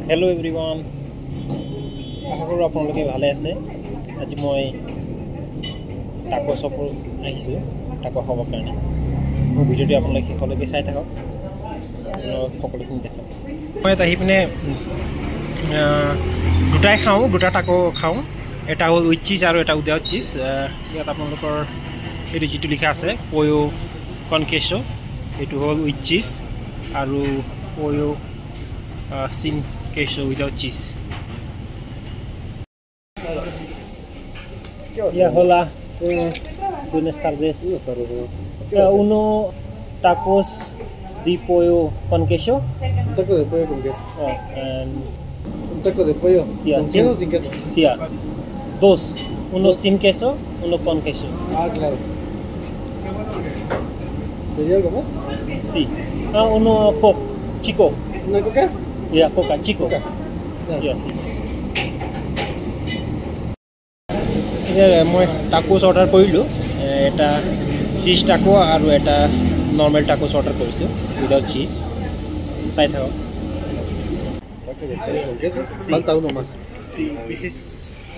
Hello everyone. আশা কৰোঁ আপোনালোকে ভালে আছে। আজি মই টাকো শ্বপত আহিছোঁ টাকো খাবৰ কাৰণে। মোৰ ভিডিঅ'টো আপোনালোকে শেষলৈকে চাই থাকক, সকলোখিনি দেখক। মই আহি পিনে দুটাই খাওঁ, দুটা টাকো খাওঁ। এটা হ'ল উইথ চিজ আৰু এটা উইদাউট চিজ। ইয়াত আপোনালোকৰ এইটো যিটো লিখা আছে পয়ো কনকেছো, এইটো হ'ল উইথ চিজ আৰু পয়ো sin queso without cheese. Ya, hola. Buenas tardes. Uno tacos de pollo con queso. Un taco de pollo con queso. Un taco de pollo. Yeah, ¿Con queso o sin queso? Sí. Dos. Uno sin queso, uno con queso. Ah, claro. ¿Sería algo más? Sí. Uno Coke chico. ¿Una coca? Ya, Coca chico. Coca. Ya, sí. মই tacos order কৰিলোঁ। এটা চিজ taco আৰু এটা normal tacos order কৰিছোঁ without চিজ। চাই থাকক। ¿Taco de pollo con queso? Sí. Falta uno más. Sí, this is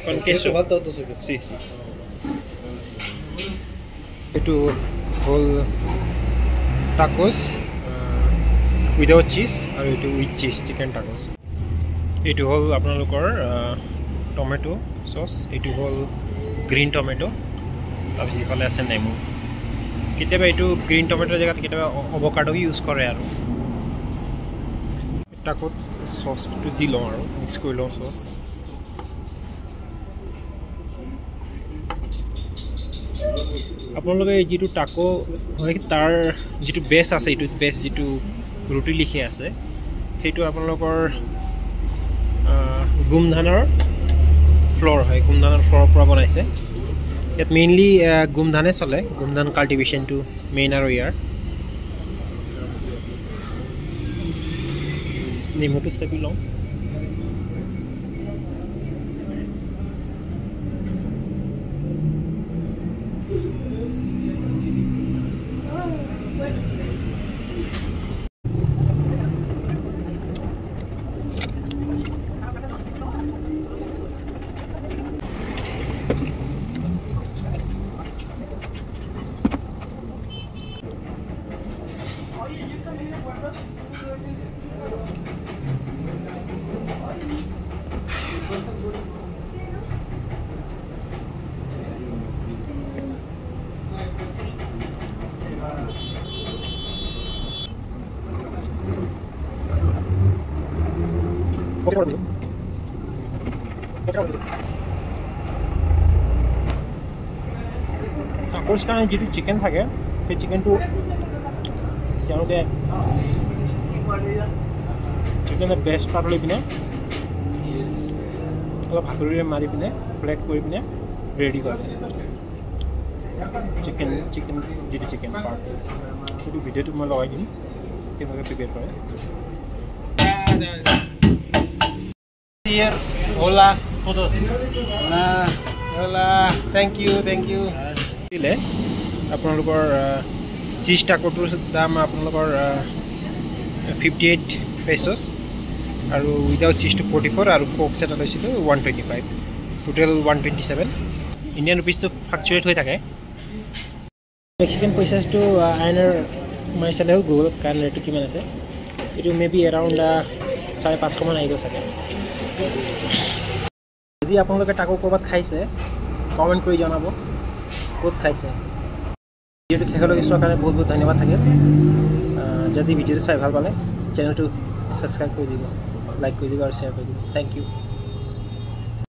con queso. Falta otro queso. Sí, sí. এইটো হ'ল টাকোছ উইদাউট চিজ আৰু এইটো উইথ চিজ চিকেন টাকোছ। এইটো হ'ল আপোনালোকৰ টমেটো চচ, এইটো হ'ল গ্ৰীণ টমেটো, তাৰপিছত ইফালে আছে নেমু। কেতিয়াবা এইটো গ্ৰীণ টমেটোৰ জেগাত কেতিয়াবা অভকাডো ইউজ কৰে আৰু টাকোত চচটো দি লওঁ আৰু মিক্স কৰি লওঁ চচ। আপোনালোকে যিটো টাকো হয় তাৰ যিটো বেছ আছে, এইটো বেছ যিটো ৰুটি লিখি আছে সেইটো আপোনালোকৰ গোমধানৰ ফ্ল'ৰ হয়, গোমধানৰ ফ্ল'ৰৰ পৰা বনাইছে। ইয়াত মেইনলি গোমধানে চলে, গোমধান কাল্টিভেশ্যনটো মেইন আৰু ইয়াৰ। নেমুটো চেপি লওঁ। টাকোছ কাৰণে যিটো চিকেন থাকে সেই চিকেনটো তেওঁলোকে চিকেনৰ বেষ্ট পাৰ্ট লৈ পিনে অলপ হাতুৰিৰে মাৰি পিনে ফ্লেট কৰি পিনে ৰেডি কৰে চিকেন যিটো চিকেন পাৰ্ট। সেইটো ভিডিঅ'টো মই লগাই দিম কেনেকৈ প্ৰিপেয়াৰ কৰে। Hola todos. Hola. Thank you. দিলে আপোনালোকৰ চিজ টাকোটোৰ দাম আপোনালোকৰ 58 pesos আৰু উইদাউট চিজটো 44 আৰু কোক এটা লৈছিলোঁ 125, টোটেল 127। ইণ্ডিয়ান ৰুপিজটো ফ্লাকচুৱেট হৈ থাকে। মেক্সিকান পইচাটো আইনাৰ মাৰি চালে হ'ল গুগলত কাৰণ ৰেটটো কিমান আছে। এইটো মে বি এৰাউণ্ড 550 মান আহিব চাগে। যদি আপোনালোকে টাকো ক'ৰবাত খাইছে কমেণ্ট কৰি জনাব ক'ত খাইছে। ভিডিঅ'টো শেষলৈকে চোৱাৰ কাৰণে বহুত ধন্যবাদ থাকিল। যদি ভিডিঅ'টো চাই ভাল পালে চেনেলটো ছাবস্ক্ৰাইব কৰি দিব, লাইক কৰি দিব আৰু শ্বেয়াৰ কৰি দিব। Thank U.